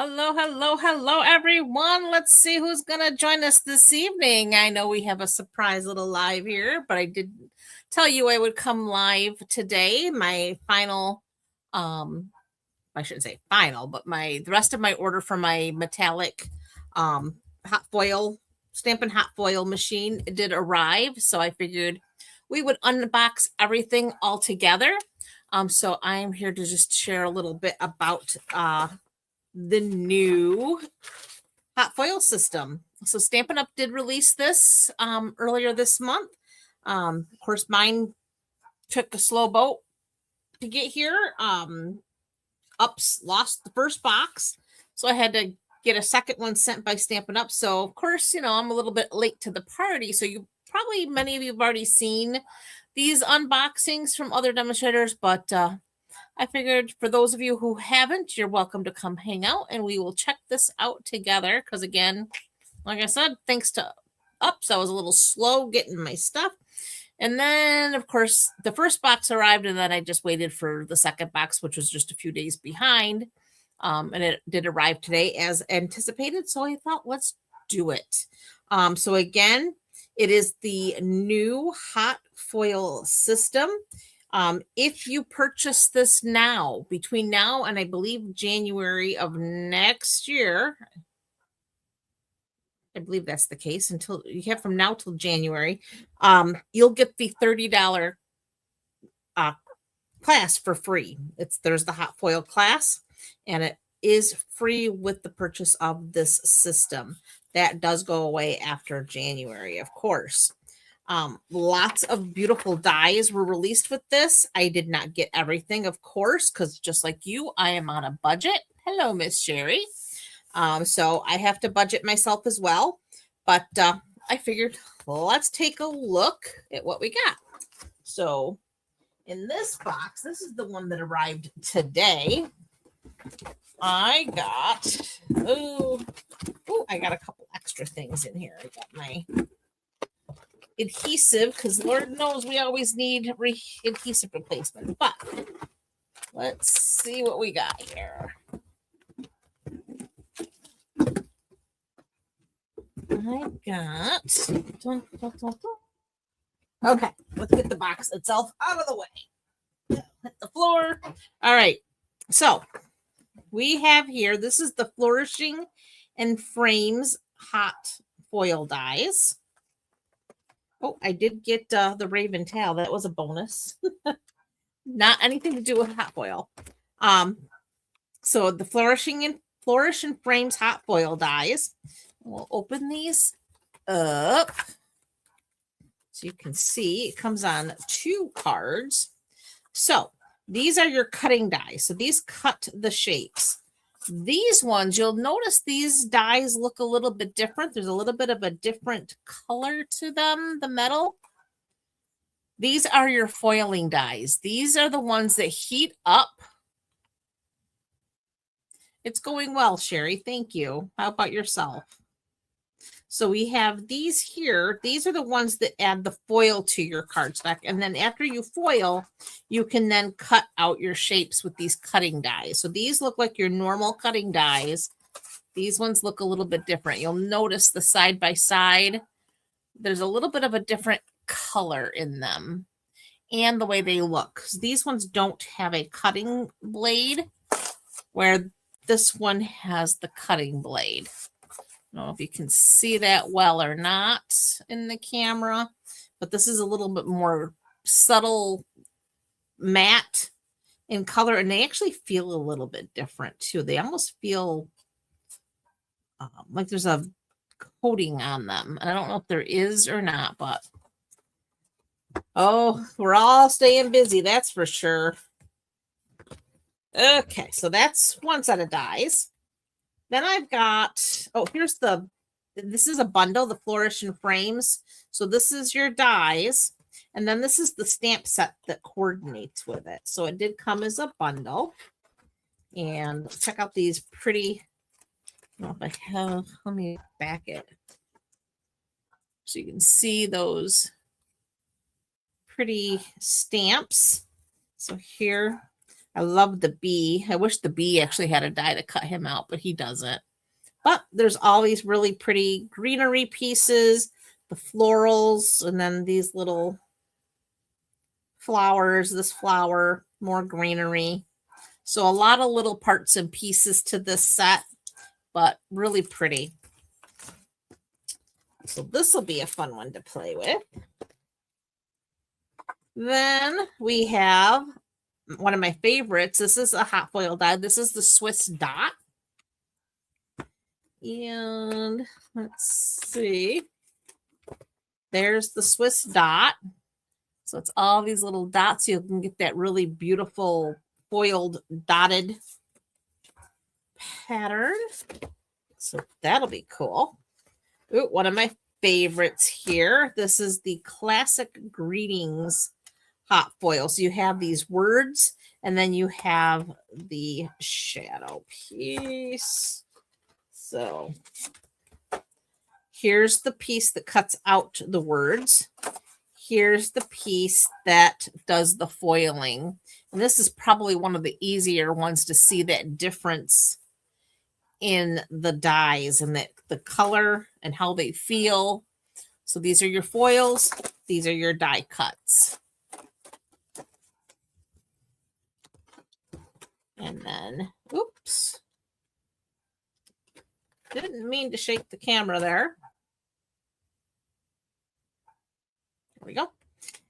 Hello, hello, hello, everyone. Let's see who's going to join us this evening. I know we have a surprise little live here, but I did tell you I would come live today. My final, I shouldn't say final, but the rest of my order for my metallic hot foil, Stampin' Hot Foil machine did arrive. So I figured we would unbox everything all together. So I'm here to just share a little bit about the new hot foil system. So Stampin' Up did release this earlier this month. Of course, mine took a slow boat to get here. Ups lost the first box, so I had to get a second one sent by Stampin' Up. So of course, I'm a little bit late to the party. So many of you have already seen these unboxings from other demonstrators, but I figured for those of you who haven't, you're welcome to come hang out and we will check this out together. Because again, like I said, thanks to Ups, I was a little slow getting my stuff. And then, of course, the first box arrived and then I just waited for the second box, which was just a few days behind. And it did arrive today as anticipated. So I thought, let's do it. So again, it is the new hot foil system. If you purchase this now, between now and I believe January of next year, I believe that's the case, until you have from now till January, you'll get the $30 class for free. There's the hot foil class, and it is free with the purchase of this system. That does go away after January, of course. Lots of beautiful dies were released with this. I did not get everything, of course, because just like you, I am on a budget. Hello, Miss Sherry. So I have to budget myself as well. But I figured, let's take a look at what we got. So in this box, this is the one that arrived today. I got, I got a couple extra things in here. I got my adhesive, because Lord knows we always need adhesive replacement. But let's see what we got here. I got, okay, let's get the box itself out of the way. Hit the floor. All right, so we have here, this is the Flourishing and Frames hot foil dies. Oh, I did get the Raven Tail. That was a bonus. Not anything to do with hot foil. So the Flourish and Frames hot foil dies. We'll open these up. So you can see it comes on 2 cards. So these are your cutting dies. So these cut the shapes. These ones, you'll notice these dies look a little bit different. There's a little bit of a different color to them, the metal. These are your foiling dies. These are the ones that heat up. It's going well, Sherry. Thank you. How about yourself? So we have these here. These are the ones that add the foil to your cardstock. And then after you foil, you can then cut out your shapes with these cutting dies. So these look like your normal cutting dies. These ones look a little bit different. You'll notice the side by side. There's a little bit of a different color in them and the way they look. These ones don't have a cutting blade, where this one has the cutting blade. I don't know if you can see that well or not in the camera, but this is a little bit more subtle matte in color, and they actually feel a little bit different too. They almost feel like there's a coating on them. And I don't know if there is or not, but oh, we're all staying busy, that's for sure. Okay, so that's one set of dies. Then I've got, this is a bundle, the Flourish and Frames. So this is your dies. And then this is the stamp set that coordinates with it. So it did come as a bundle. And check out these pretty, I don't know if I have, let me back it. So you can see those pretty stamps. So here I love the bee. I wish the bee actually had a die to cut him out, but he doesn't. But there's all these really pretty greenery pieces, the florals, and then these little flowers, this flower, more greenery. So a lot of little parts and pieces to this set, but really pretty. So this will be a fun one to play with. Then we have one of my favorites. This is a hot foil die. This is the Swiss Dot. And let's see. There's the Swiss Dot. So it's all these little dots. You can get that really beautiful foiled dotted pattern. So that'll be cool. Ooh, one of my favorites here. This is the Classic Greetings hot foil. So you have these words and then you have the shadow piece. So here's the piece that cuts out the words. Here's the piece that does the foiling. And this is probably one of the easier ones to see that difference in the dies and the color and how they feel. So these are your foils. These are your die cuts. And then, oops. Didn't mean to shake the camera there. There we go.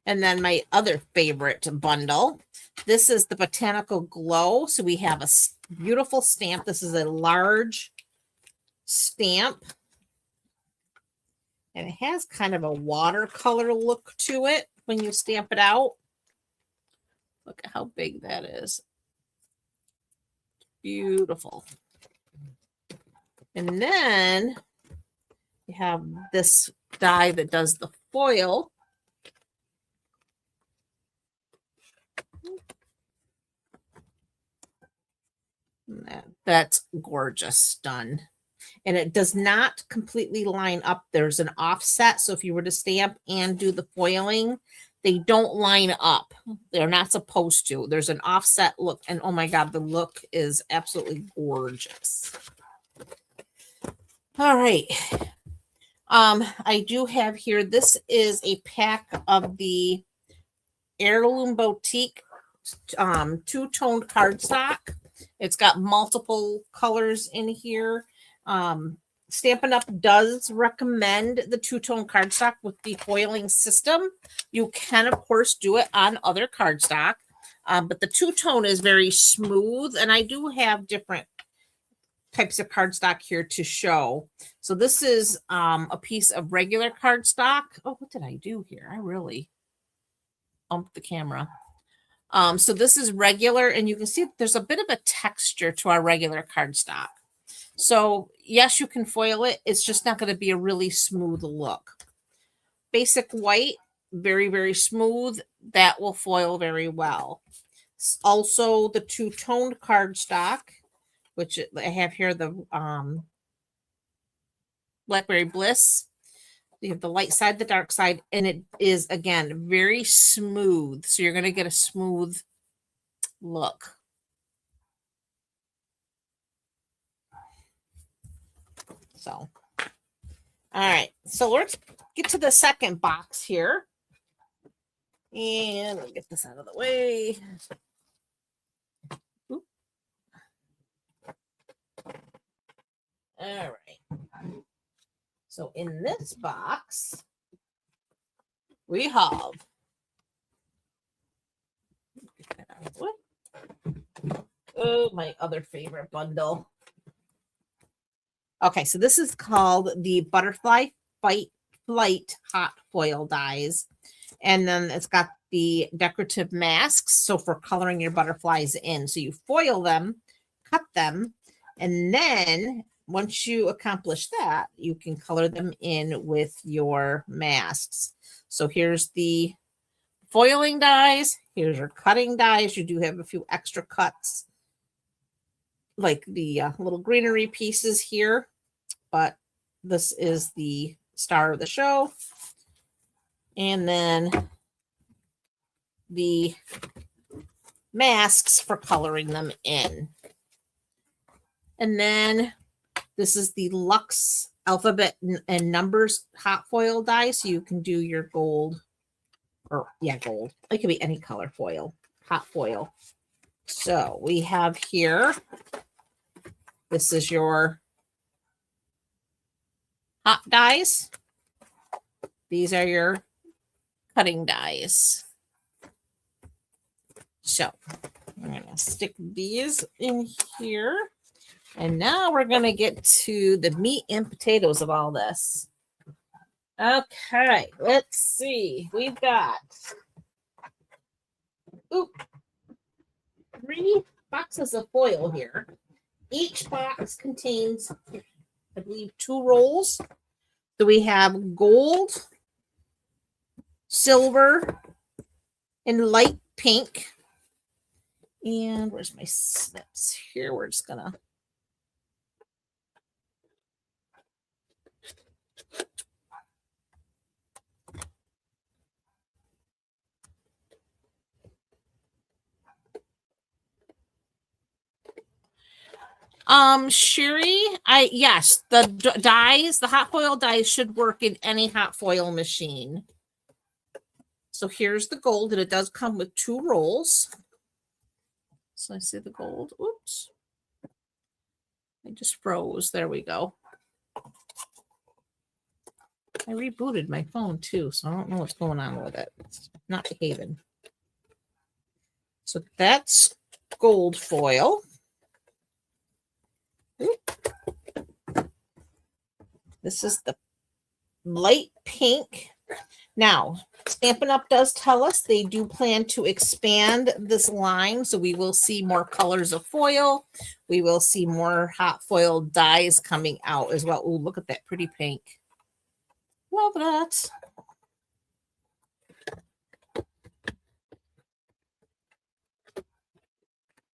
And then my other favorite bundle. This is the Botanical Glow. So we have a beautiful stamp. This is a large stamp. And it has kind of a watercolor look to it when you stamp it out. Look at how big that is. Beautiful. And then you have this die that does the foil. That's gorgeous, done. And it does not completely line up. There's an offset. So if you were to stamp and do the foiling, they don't line up. They're not supposed to. There's an offset look. And oh my God, the look is absolutely gorgeous. All right. I do have here, this is a pack of the Heirloom Boutique two-toned cardstock. It's got multiple colors in here. Stampin' Up! Does recommend the two-tone cardstock with the foiling system. You can, of course, do it on other cardstock, but the two-tone is very smooth, and I do have different types of cardstock here to show. So this is a piece of regular cardstock. Oh, what did I do here? I really bumped the camera. So this is regular, and you can see there's a bit of a texture to our regular cardstock. So yes, you can foil it. It's just not going to be a really smooth look. Basic white, very, very smooth. That will foil very well. Also the two-toned cardstock, which I have here, the Blackberry Bliss. You have the light side, the dark side, and it is, again, very smooth. So you're going to get a smooth look. So, all right. So let's get to the second box here. And let me get this out of the way. Oop. All right. So in this box, we have, get that out of the way. Oh, my other favorite bundle. Okay, so this is called the Butterfly Flight Hot Foil Dies. And then it's got the decorative masks, so for coloring your butterflies in. So you foil them, cut them, and then once you accomplish that, you can color them in with your masks. So here's the foiling dies. Here's your cutting dies. You do have a few extra cuts, like the little greenery pieces here, but this is the star of the show. And then the masks for coloring them in. And then this is the Luxe alphabet and numbers hot foil die. So you can do your gold, or yeah, gold. It could be any color foil, hot foil. So we have here, this is your hot dies. These are your cutting dies. So I'm going to stick these in here. And now we're going to get to the meat and potatoes of all this. Okay, let's see. We've got 3 boxes of foil here. Each box contains, I believe, 2 rolls. So we have gold, silver, and light pink. And where's my snips here? We're just gonna Sherry, yes, the dies, the hot foil dies should work in any hot foil machine. So here's the gold, and it does come with 2 rolls. So I see the gold. Oops. I just froze. There we go. I rebooted my phone too, so I don't know what's going on with it. It's not behaving. So that's gold foil. This is the light pink. Now, Stampin' Up! Does tell us they do plan to expand this line, so we will see more colors of foil. We will see more hot foil dies coming out as well. Ooh, look at that pretty pink. Love that.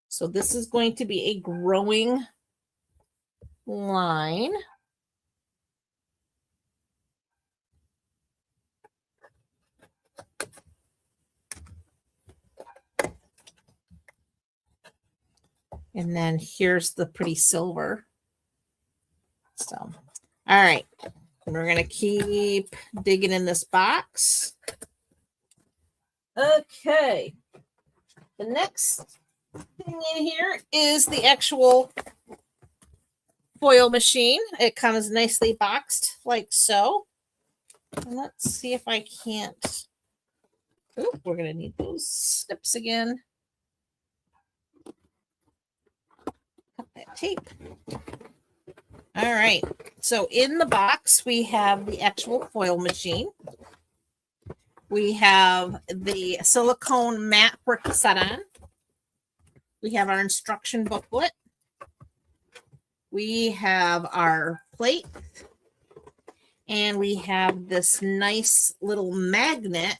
So this is going to be a growing line. And then here's the pretty silver. So, all right. And we're going to keep digging in this box. Okay. The next thing in here is the actual foil machine. It comes nicely boxed like so. And let's see if I can't. Ooh, we're going to need those snips again. Cut that tape. All right. So in the box, we have the actual foil machine. We have the silicone mat for it to set on. We have our instruction booklet. We have our plate. And we have this nice little magnet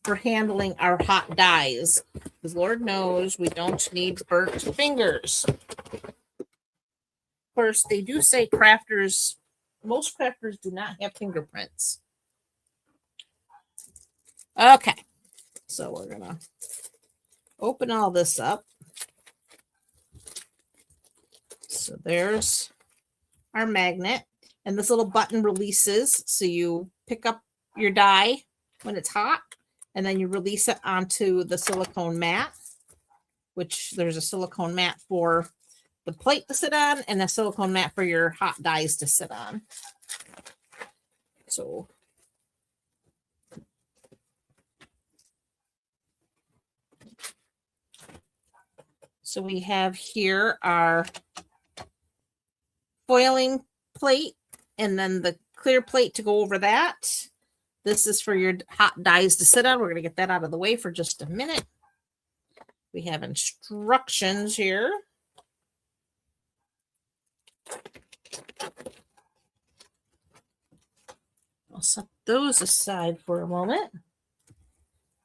for handling our hot dies. Because Lord knows we don't need burnt fingers. Of course, they do say crafters, most crafters do not have fingerprints. Okay, so we're going to open all this up. So there's our magnet. And this little button releases. So you pick up your die when it's hot. And then you release it onto the silicone mat. Which there's a silicone mat for the plate to sit on. And a silicone mat for your hot dies to sit on. So we have here our foiling plate and then the clear plate to go over that. This is for your hot dies to sit on. We're going to get that out of the way for just a minute. We have instructions here. I'll set those aside for a moment.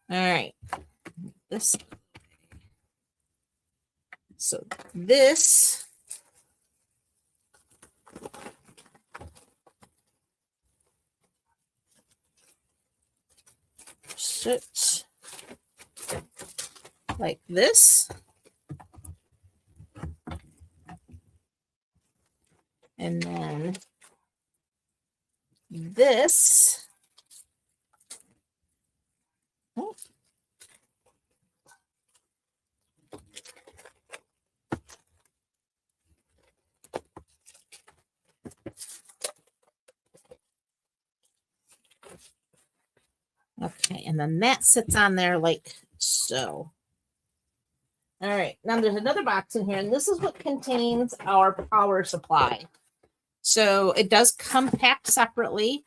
All right. So this sits like this. And then this. Oh. Okay, and then that sits on there like so. All right, now there's another box in here, and this is what contains our power supply. So it does come packed separately.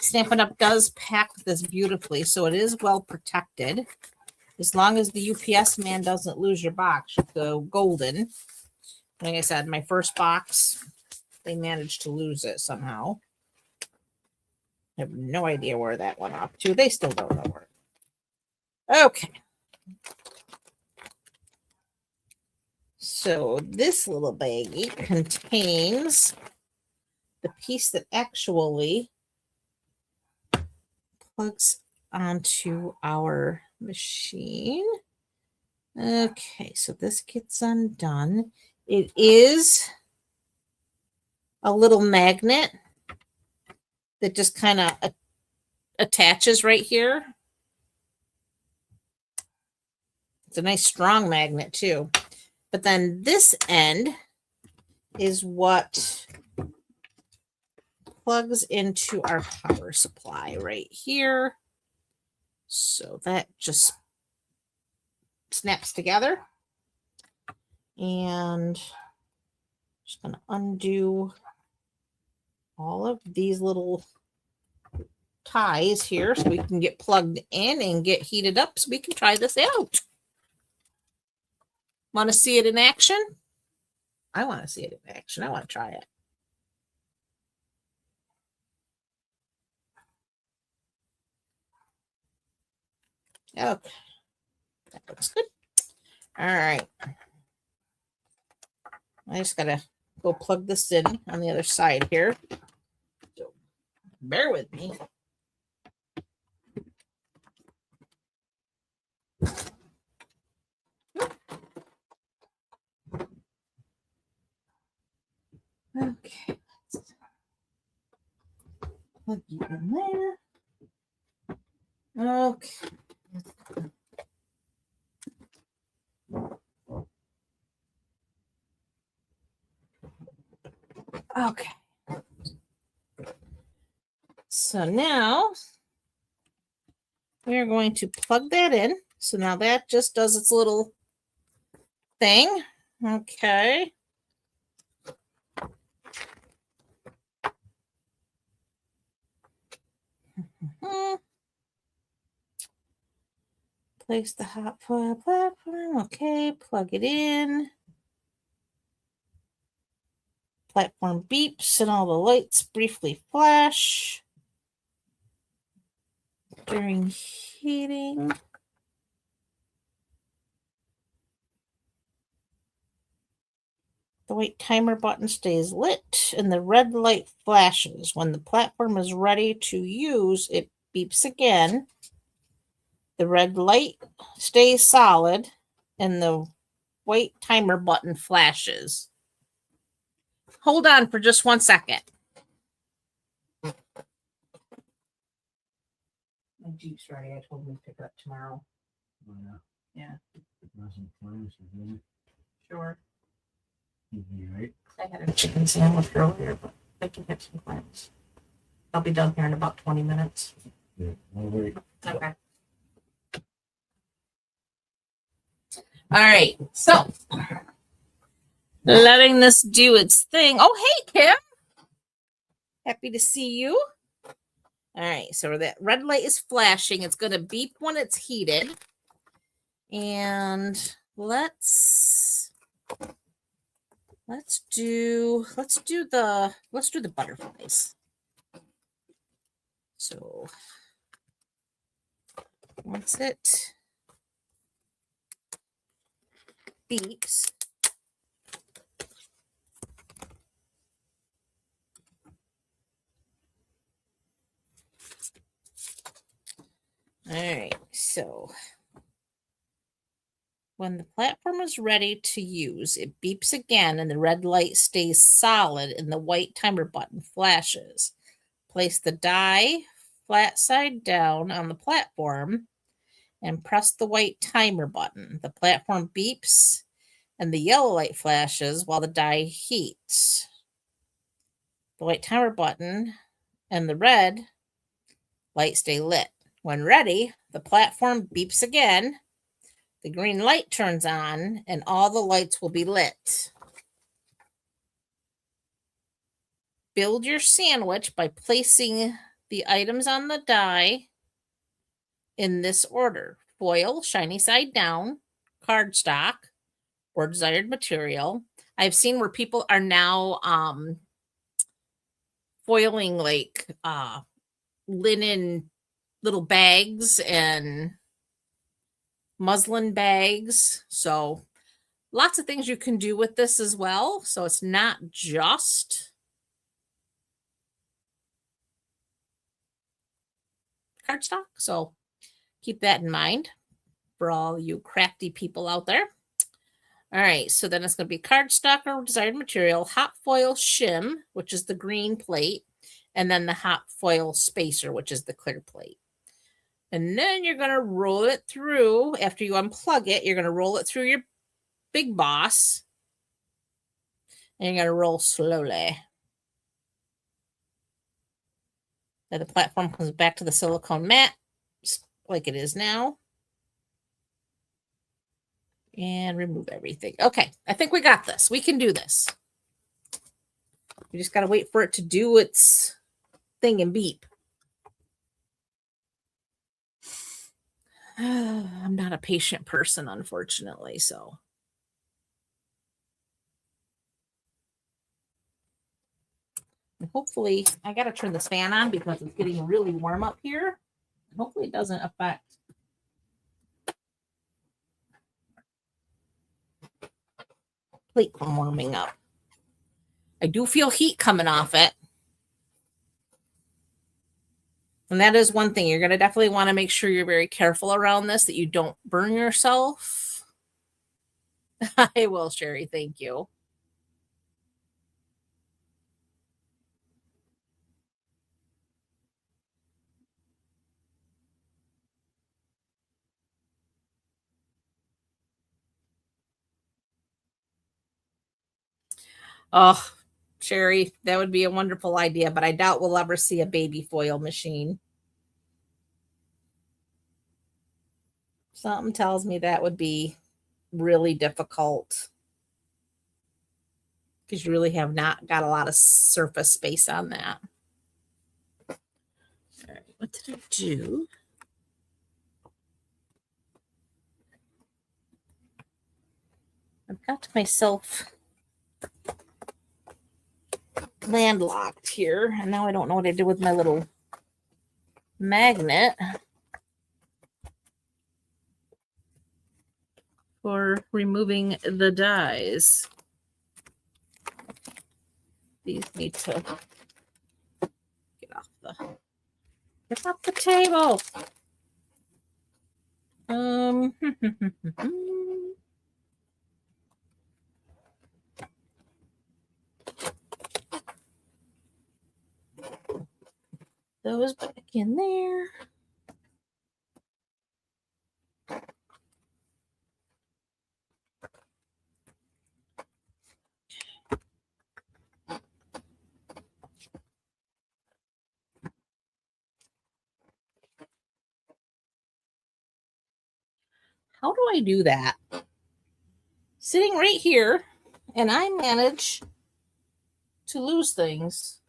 Stampin' Up does pack this beautifully, so it is well protected. As long as the UPS man doesn't lose your box, you go golden. Like I said, my first box, they managed to lose it somehow. I have no idea where that went off to. They still don't know where. Okay. So this little baggie contains the piece that actually plugs onto our machine. Okay, so this gets undone. It is a little magnet that just kind of attaches right here. It's a nice strong magnet too. But then this end is what plugs into our power supply right here. So that just snaps together. And just going to undo all of these little ties here so we can get plugged in and get heated up so we can try this out. Want to see it in action? I want to see it in action. I want to try it. Okay, that looks good. All right. I just gotta go plug this in on the other side here. So bear with me. Okay. Plug you in there. Okay. Okay. So now we are going to plug that in. So now that just does its little thing. Okay. Place the hot foil platform. Okay, plug it in. Platform beeps and all the lights briefly flash during heating. The white timer button stays lit and the red light flashes. When the platform is ready to use, it beeps again. The red light stays solid and the white timer button flashes. Hold on for just 1 second. My Jeep's ready. I told him to pick it up tomorrow. Oh, yeah. Yeah. Sure. Right. I had a chicken sandwich earlier, but I can have some clams. I'll be done here in about 20 minutes. Yeah. I'll wait. Okay. All right. So, letting this do its thing. Oh, hey, Kim. Happy to see you. All right. So, that red light is flashing. It's going to beep when it's heated. And let's do the butterflies. So once it beeps, all right, so When the platform is ready to use, it beeps again and the red light stays solid and the white timer button flashes. Place the die flat side down on the platform and press the white timer button. The platform beeps and the yellow light flashes while the die heats. The white timer button and the red light stay lit. When ready, the platform beeps again. The green light turns on and all the lights will be lit. Build your sandwich by placing the items on the die in this order: foil, shiny side down, cardstock, or desired material. I've seen where people are now foiling like linen little bags and muslin bags. So lots of things you can do with this as well. So it's not just cardstock. So keep that in mind for all you crafty people out there. All right, so then it's going to be cardstock or desired material, hot foil shim, which is the green plate, and then the hot foil spacer, which is the clear plate. And then you're going to roll it through. After you unplug it, you're going to roll it through your Big Boss. And you're going to roll slowly. Then the platform comes back to the silicone mat, like it is now. And remove everything. Okay, I think we got this. We can do this. We just got to wait for it to do its thing and beep. I'm not a patient person, unfortunately, so. And hopefully, I got to turn this fan on because it's getting really warm up here. Hopefully it doesn't affect plate from warming up. I do feel heat coming off it. And that is one thing. You're going to definitely want to make sure you're very careful around this, that you don't burn yourself. I will, Sherry. Thank you. Oh, Sherry, that would be a wonderful idea, but I doubt we'll ever see a baby foil machine. Something tells me that would be really difficult because you really have not got a lot of surface space on that. All right, what did I do? I've got myself landlocked here, and now I don't know what I did with my little magnet for removing the dies. These need to get off the table. Those back in there. How do I do that? Sitting right here, and I manage to lose things.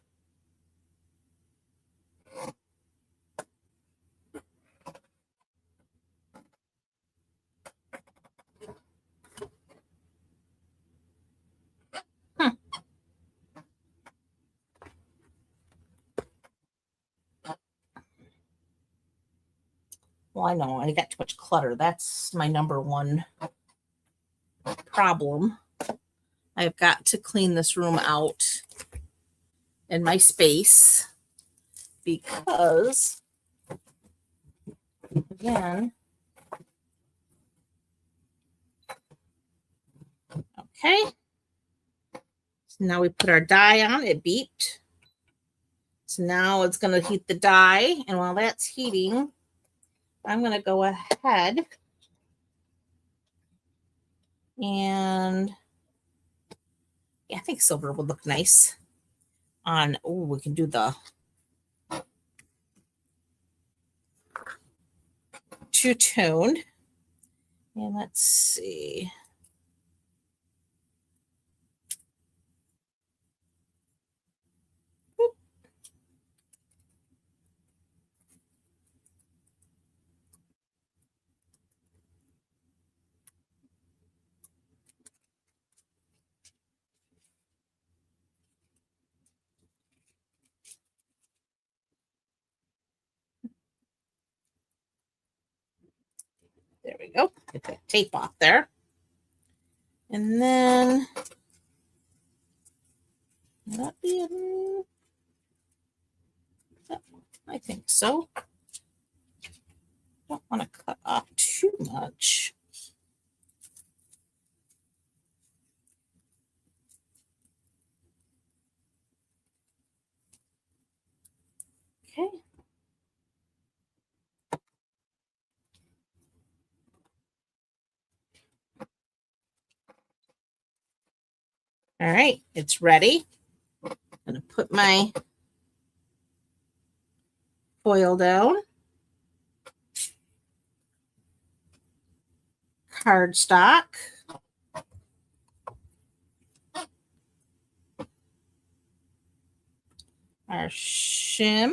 Well, I know I got too much clutter. That's my number one problem. I've got to clean this room out in my space because, again, Okay. So now we put our die on. It beeped. So now it's going to heat the die. And while that's heating, I'm going to go ahead and I think silver would look nice on. Oh, we can do the two-toned. And let's see. Boop. There we go. Get that tape off there. And then that be it? I think so. Don't want to cut off too much. Okay. All right, it's ready. I'm going to put my foil down. Cardstock. Our shim.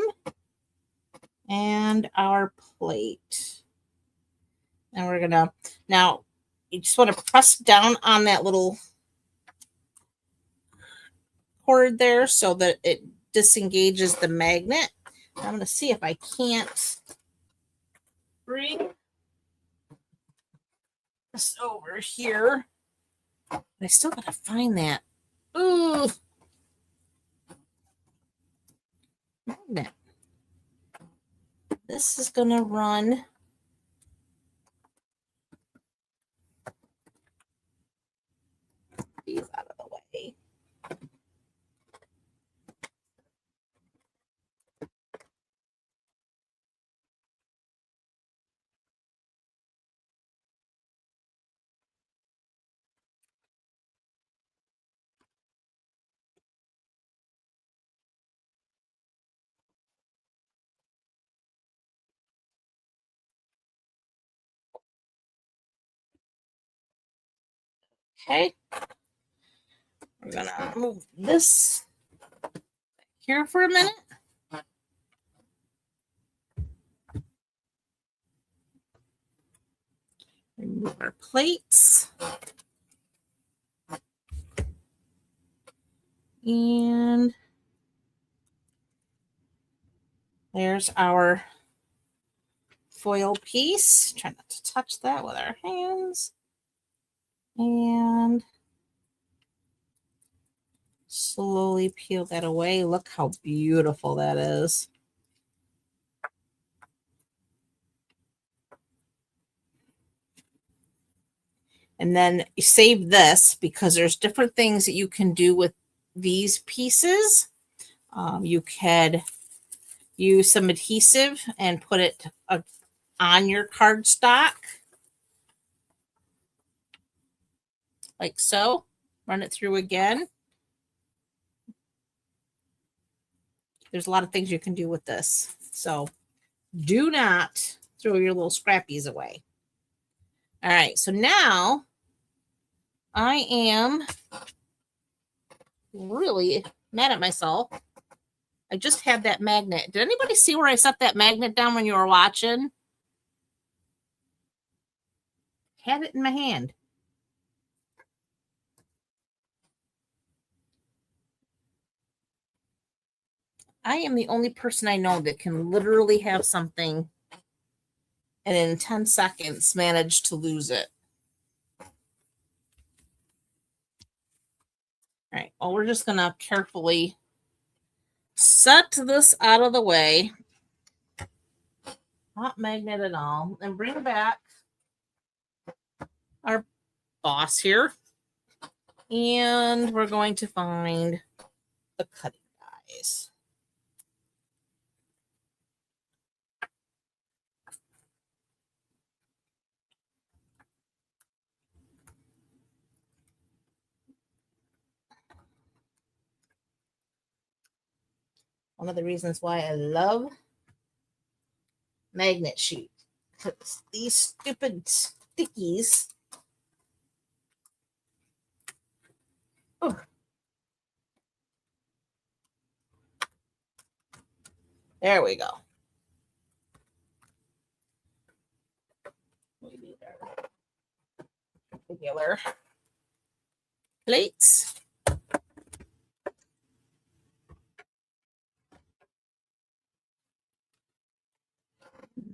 And our plate. And we're going to, now you just want to press down on that little cord there so that it disengages the magnet. I'm going to see if I can't bring this over here. But I still got to find that. Ooh. Magnet. This is going to run these out of the way. Okay. We're going to move this here for a minute. Remove our plates. And there's our foil piece. Try not to touch that with our hands. And slowly peel that away. Look how beautiful that is. And then you save this because there's different things that you can do with these pieces. You could use some adhesive and put it on your cardstock. Like so. Run it through again. There's a lot of things you can do with this. So do not throw your little scrappies away. All right, so now I am really mad at myself. I just had that magnet. Did anybody see where I set that magnet down when you were watching? Had it in my hand. I am the only person I know that can literally have something and in 10 seconds manage to lose it. All right, well, we're just going to carefully set this out of the way. Not magnet at all. And bring back our boss here. And we're going to find the cutting dies. One of the reasons why I love magnet sheet. These stupid stickies. Oh. There we go. We need our regular plates.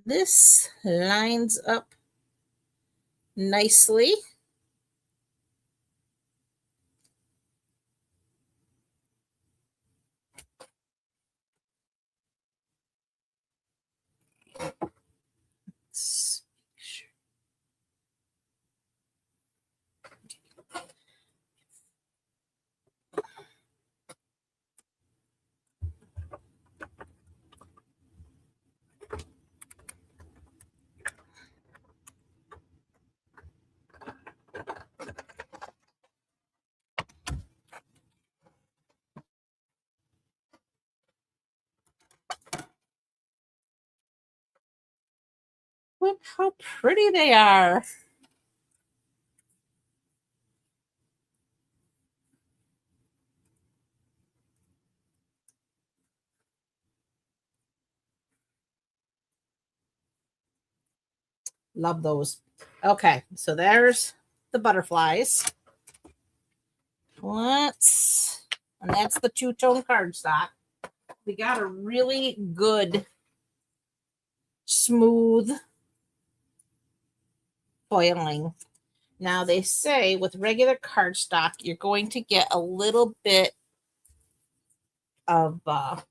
This lines up nicely. Let's make sure. Look how pretty they are. Love those. Okay, so there's the butterflies. And that's the two-tone cardstock. We got a really good, smooth foiling. Now they say with regular cardstock, you're going to get a little bit of, I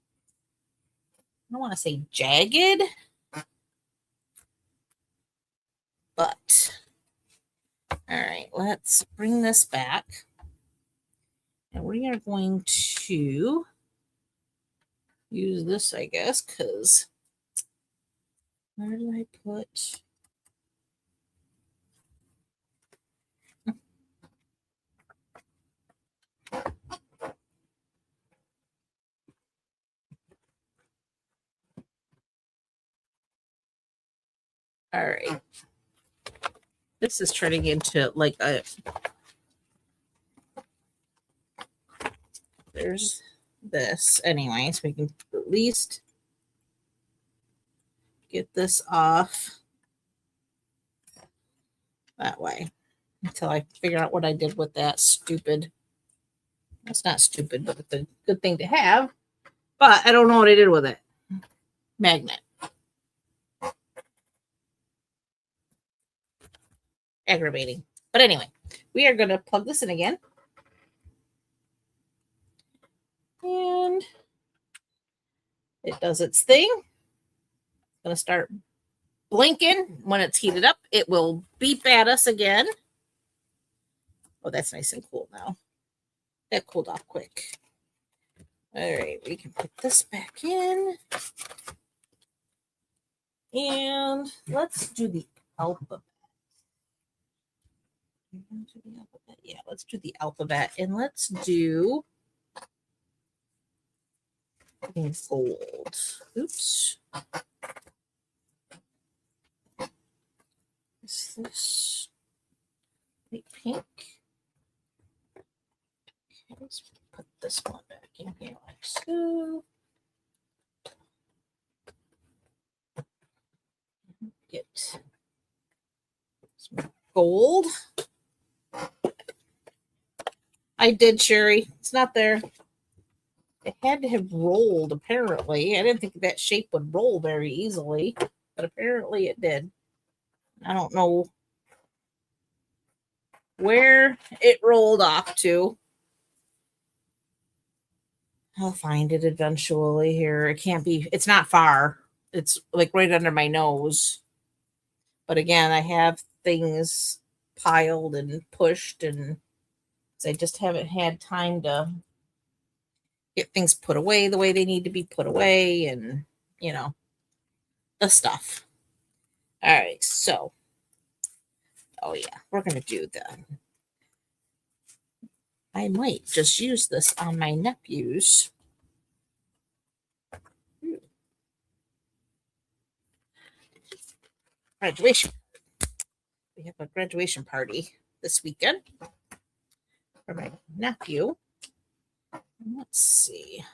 don't want to say jagged, but all right, let's bring this back. And we are going to use this, I guess, because where do I put? All right. This is turning into like a, there's this anyway, so we can at least get this off that way until I figure out what I did with that stupid. It's not stupid, but it's a good thing to have. But I don't know what I did with it. Magnet. Aggravating. But anyway, we are going to plug this in again. And it does its thing. It's going to start blinking. When it's heated up, it will beep at us again. Oh, that's nice and cool now. That cooled off quick. All right, we can put this back in. And let's do the alphabet. Yeah, let's do the alphabet. And let's do gold. Oops. Is this light pink? Okay, let's put this one back in here like so. Get some gold. I did, Sherry. It's not there. It had to have rolled, apparently. I didn't think that shape would roll very easily, but apparently it did. I don't know where it rolled off to. I'll find it eventually here. It can't be, it's not far. It's like right under my nose. But again, I have things piled and pushed and I just haven't had time to get things put away the way they need to be put away, and you know, the stuff. All right, so oh yeah, we're gonna do the. I might just use this on my nephews. Graduation. We have a graduation party this weekend for my nephew. Let's see.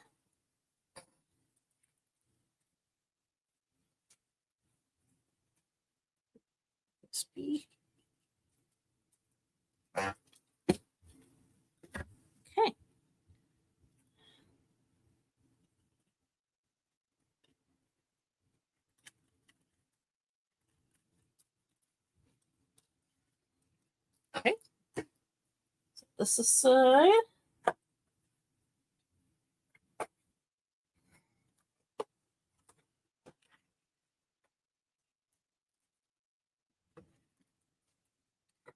Let's be. Okay. Okay. So this aside.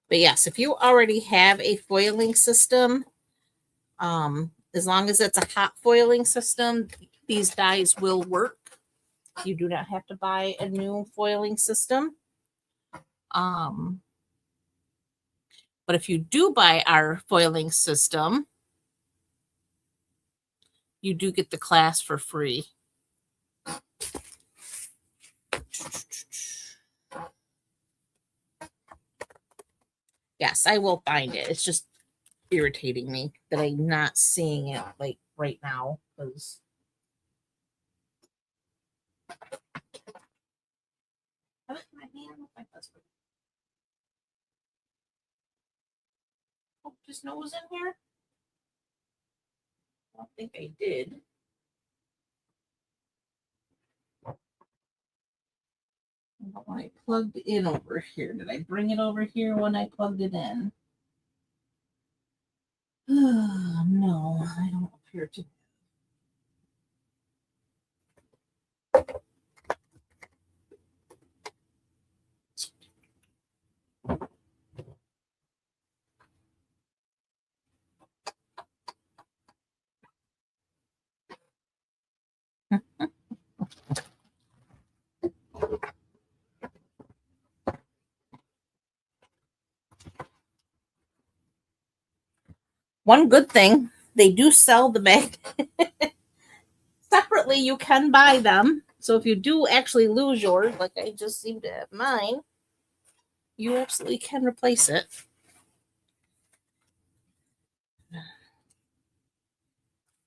But yes, if you already have a foiling system, as long as it's a hot foiling system, these dies will work. You do not have to buy a new foiling system. But if you do buy our foiling system, you do get the class for free. Yes, I will find it. It's just irritating me that I'm not seeing it like right now because I left my hand with my husband. Oh, his nose in here? I don't think I did. But when I plugged in over here, did I bring it over here when I plugged it in? No, I don't appear to. One good thing, they do sell the bag separately. You can buy them. So if you do actually lose yours, like I just seem to have mine, you absolutely can replace it.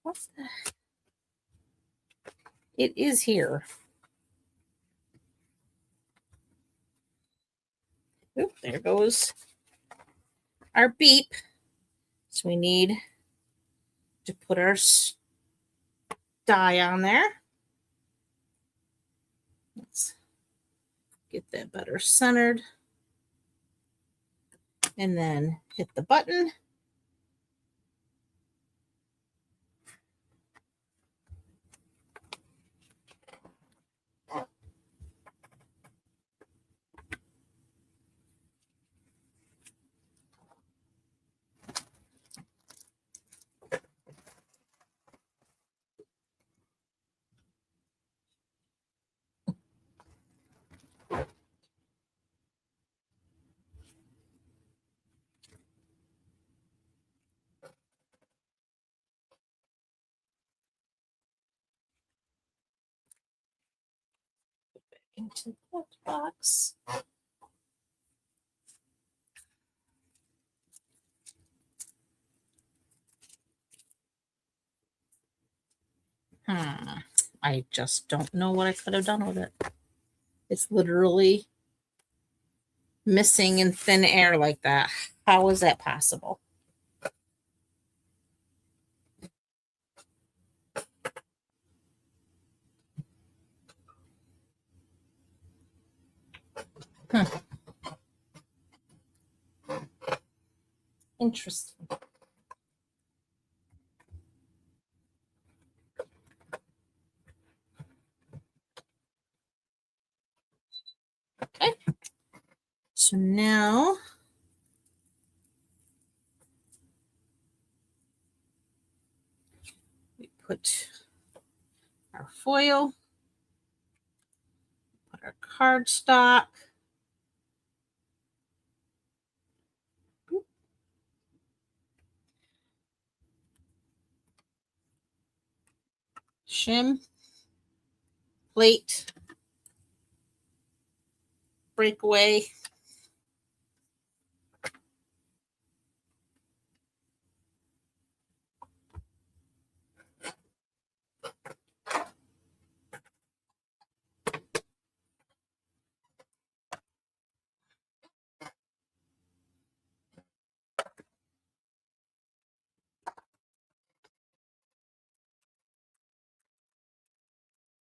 What's that? It is here. Oop, there goes our beep. So we need to put our die on there. Let's get that better centered. And then hit the button. Into that box. I just don't know what I could have done with it. It's literally missing in thin air like that. How is that possible? Interesting. Okay. So now put our foil, put our cardstock. Shim, plate, breakaway.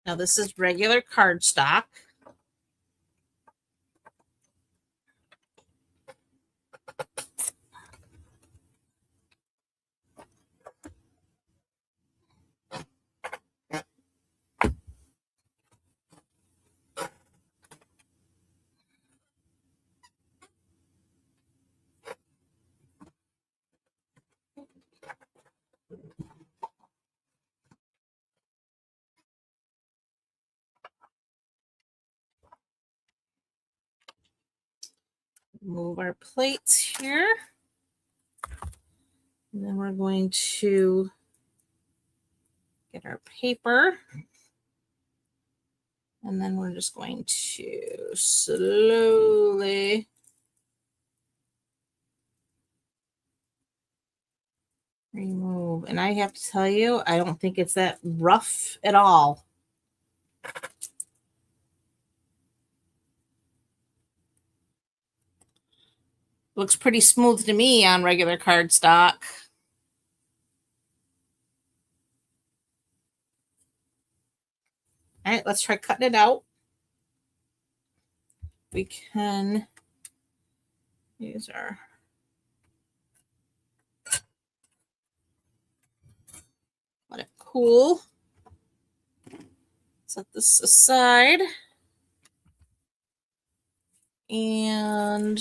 Now this is regular cardstock. Move our plates here. And then we're going to get our paper. And then we're just going to slowly remove. And I have to tell you, I don't think it's that rough at all. Looks pretty smooth to me on regular cardstock. All right, let's try cutting it out. We can use our let it cool. Set this aside. And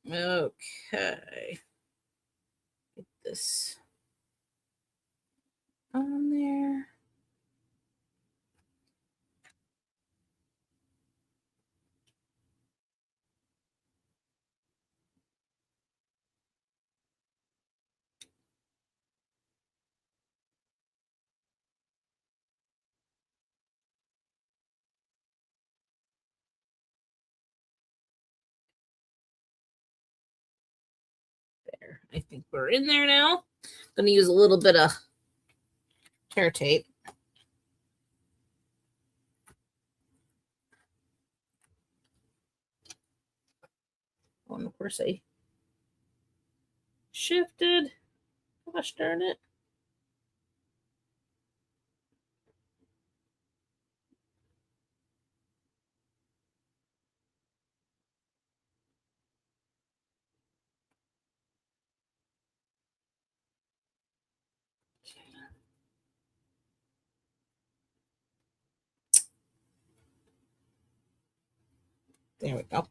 okay. Get this on there. There. I think we're in there now. I'm going to use a little bit of tear tape. Oh, and of course I shifted. Gosh darn it. There we go.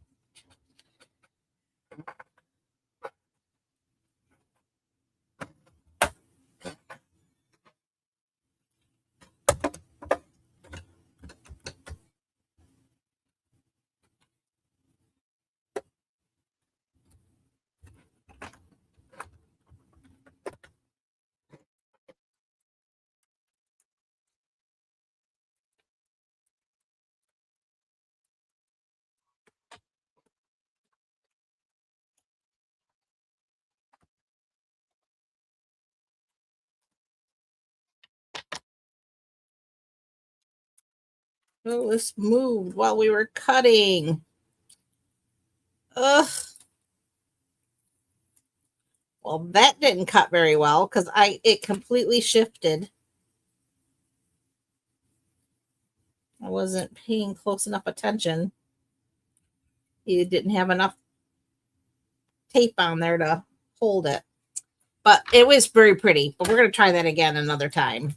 Oh, this moved while we were cutting. Ugh. Well, that didn't cut very well because it completely shifted. I wasn't paying close enough attention. You didn't have enough tape on there to hold it. But it was very pretty. But we're going to try that again another time.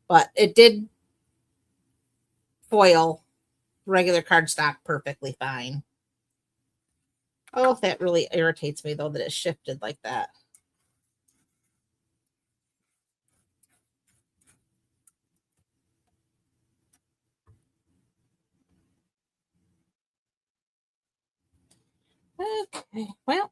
But it did foil regular cardstock perfectly fine. Oh, that really irritates me, though, that it shifted like that. Okay, well.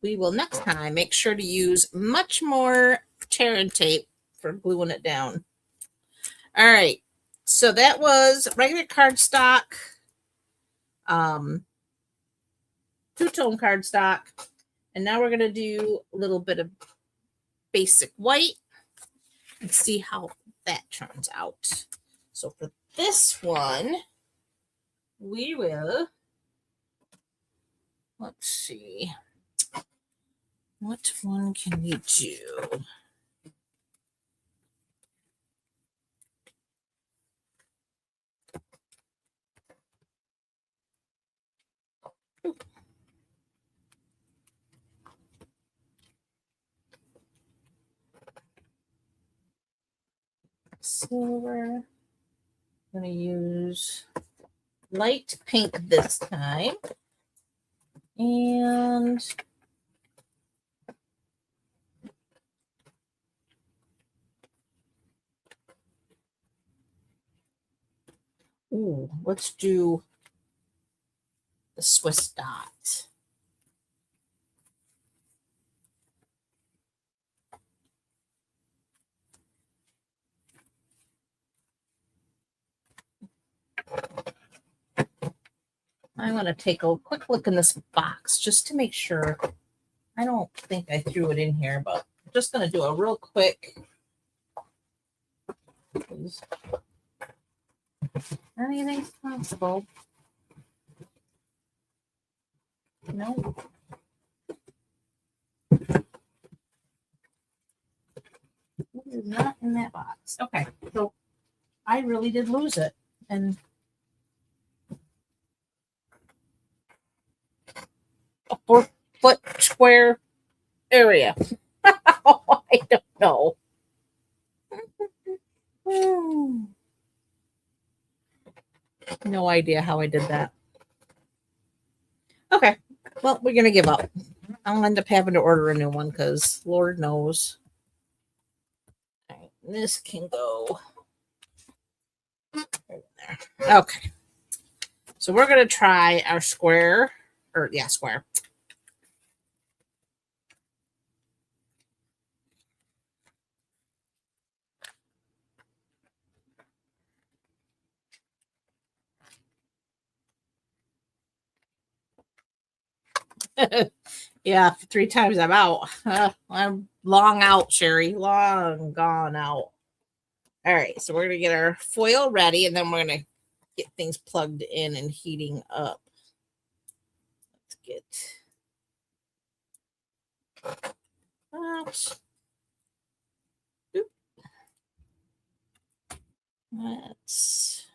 We will next time make sure to use much more tear and tape for gluing it down. All right, so that was regular cardstock, two-tone cardstock, and now we're going to do a little bit of basic white and see how that turns out. So for this one, we will, let's see, what one can we do? Silver. I'm going to use light pink this time. And ooh, let's do the Swiss dot. I'm going to take a quick look in this box just to make sure. I don't think I threw it in here, but I'm just going to do a real quick. Anything's possible. No. It is not in that box. Okay, so I really did lose it. And a 4-foot square area. Oh, I don't know. No idea how I did that. Okay, well, we're going to give up. I'll end up having to order a new one because Lord knows. All right, this can go right in there. Okay, so we're going to try our square, or yeah, square. Yeah, 3 times I'm out. I'm long out, Sherry. Long gone out. All right, so we're going to get our foil ready, and then we're going to get things plugged in and heating up. Let's get that. Oop. Let's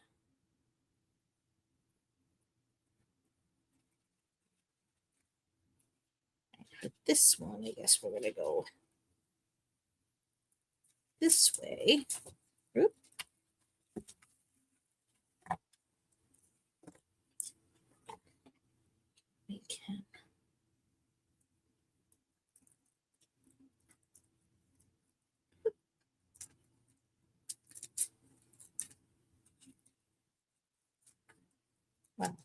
put this one. I guess we're going to go this way. Oop. We can. Wow.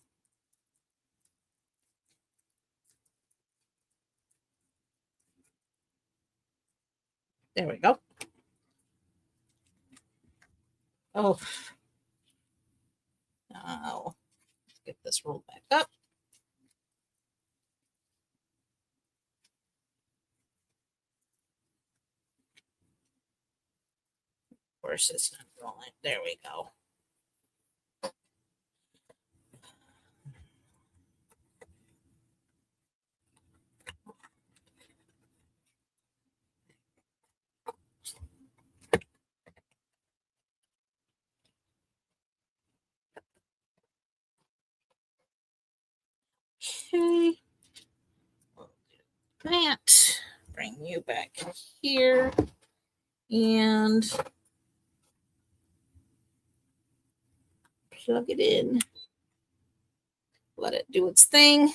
There we go. Oh. Now, let's get this rolled back up. Of course, it's not rolling. There we go. that. Bring you back here. And plug it in. Let it do its thing.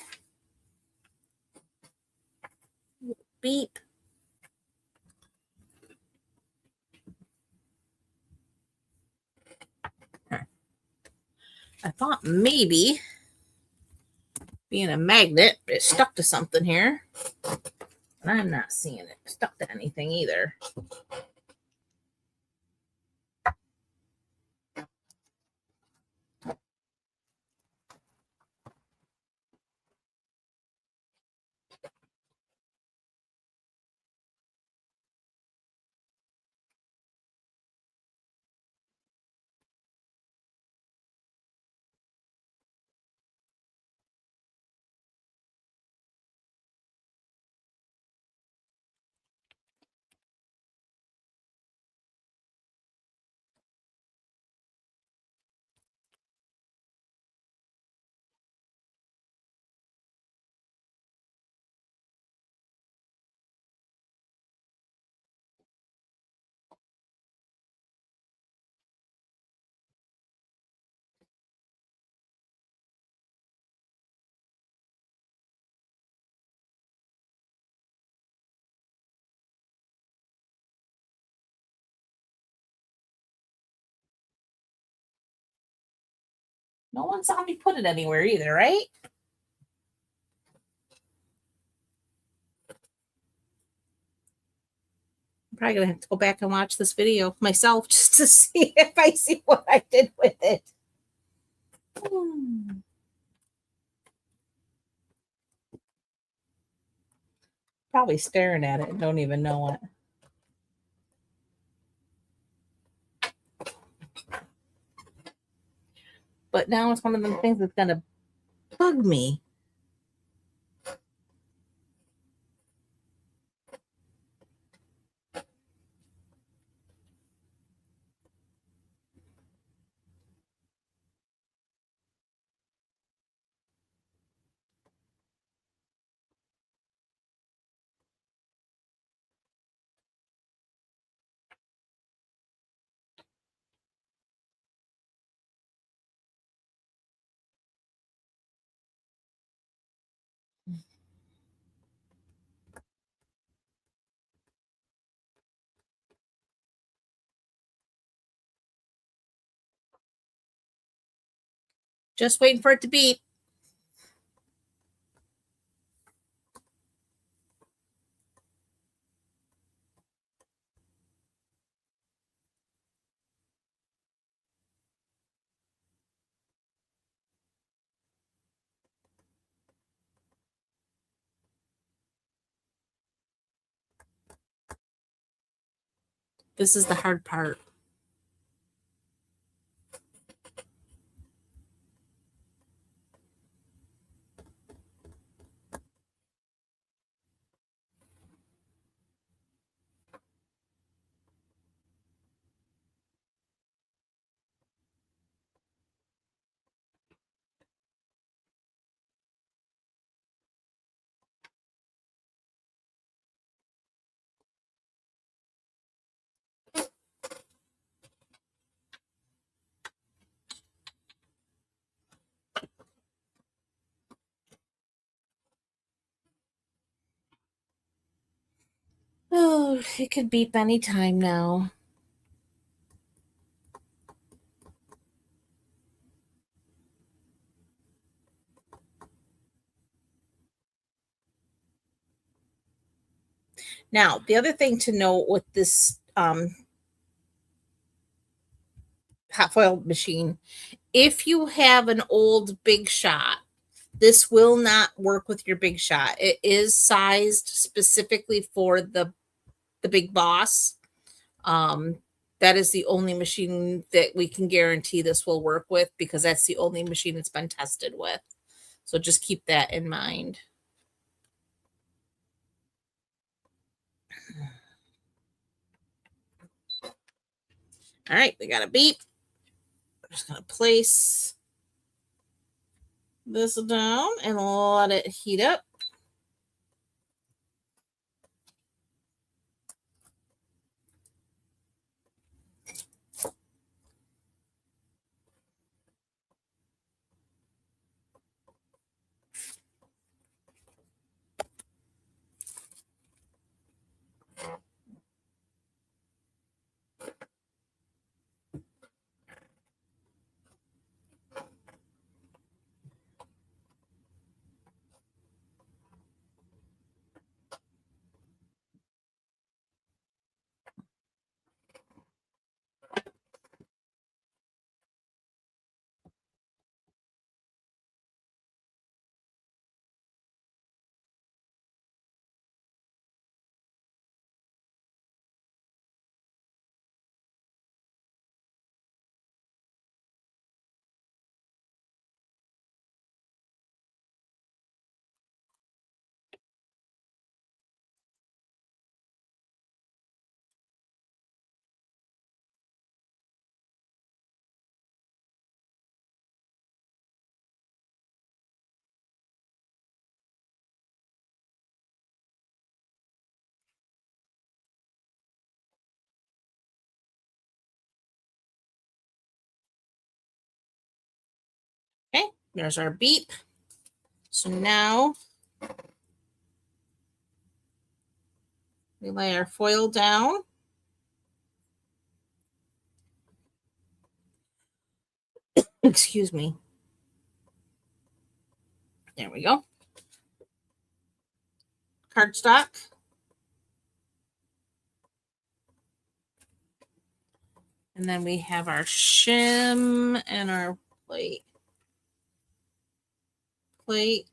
Beep. I thought maybe being a magnet, it's stuck to something here. And I'm not seeing it stuck to anything either. No one saw me put it anywhere either, right? I'm probably gonna have to go back and watch this video myself just to see if I see what I did with it. Probably staring at it and don't even know it. But now it's one of them things that's gonna bug me. Just waiting for it to beep. This is the hard part. Oh, it could beep any time now. Now, the other thing to note with this hot foil machine, if you have an old Big Shot, this will not work with your Big Shot. It is sized specifically for the Big Boss. That is the only machine that we can guarantee this will work with because that's the only machine it's been tested with. So just keep that in mind. All right, we got a beep. I'm just going to place this down and let it heat up. There's our beep. So now we lay our foil down. Excuse me. There we go. Cardstock. And then we have our shim and our plate. Plate,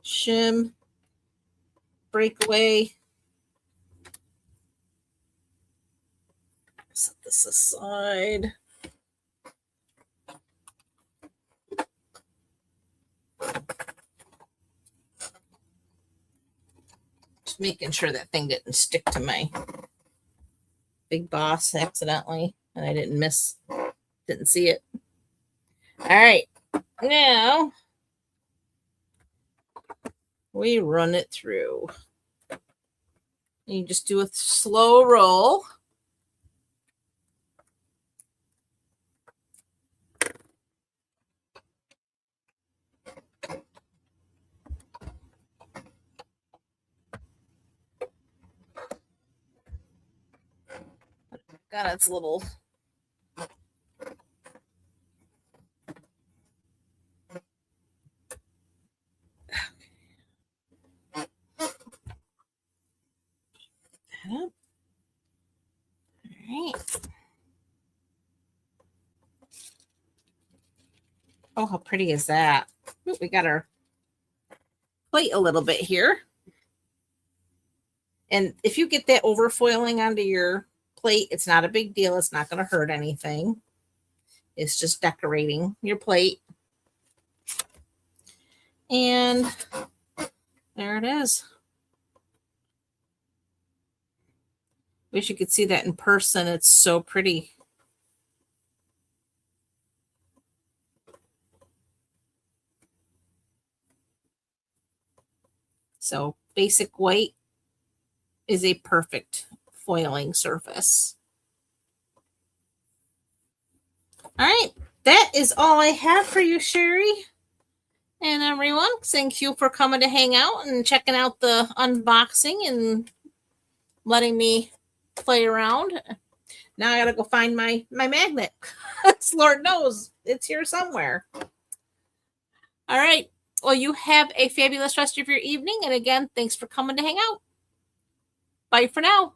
shim, breakaway. Set this aside. Just making sure that thing didn't stick to my Big Boss accidentally, and I didn't see it. All right, now we run it through. You just do a slow roll. Got its little all right. Oh, how pretty is that? Ooh, we got our plate a little bit here. And if you get that overfoiling onto your plate, it's not a big deal. It's not going to hurt anything. It's just decorating your plate. And there it is. Wish you could see that in person. It's so pretty. So basic white is a perfect foiling surface. All right, that is all I have for you, Sherry. And everyone, thank you for coming to hang out and checking out the unboxing and letting me play around. Now I gotta go find my magnet. Lord knows it's here somewhere. All right. Well, you have a fabulous rest of your evening. And again, thanks for coming to hang out. Bye for now.